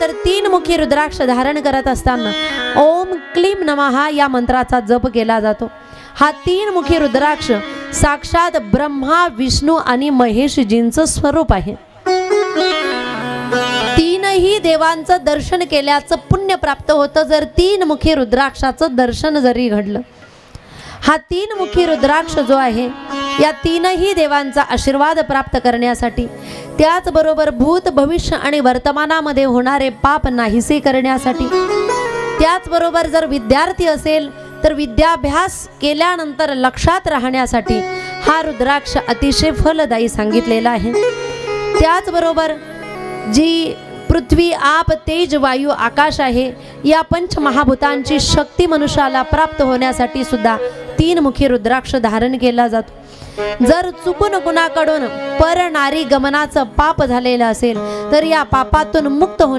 त्याचबरोबर 3 मुखी रुद्राक्ष धारण करत असताना ओम क्लीम नमः या मंत्राचा जप केला जातो। हा 3 मुखी रुद्राक्ष साक्षात ब्रह्मा विष्णू आणि महेशजींचं स्वरूप आहे। तीनही देवांचं दर्शन केल्याचं पुण्य प्राप्त होतं जर 3 मुखी रुद्राक्षाचं दर्शन जरी घडलं। हा 3 मुखी रुद्राक्ष जो आहे या तीनही देवांचा आशीर्वाद प्राप्त करण्यासाठी, त्याचबरोबर भूत भविष्य आणि वर्तमानामध्ये होणारे पाप नाहीसे करण्यासाठी, त्याचबरोबर जर विद्यार्थी असेल तर विद्याभ्यास केल्यानंतर लक्षात राहण्यासाठी हा रुद्राक्ष अतिशय फलदायी सांगितलेला आहे। त्याचबरोबर जी पृथ्वी आप तेज वायू आकाश आहे या पंचमहाभूतांची शक्ती मनुष्याला प्राप्त होण्यासाठी सुद्धा 3 मुखी रुद्राक्ष धारण केला जातो। जर चुकून कुणाकडून पर नारी गमनाचं पाप झालेलं असेल तर या पापातून मुक्त होणे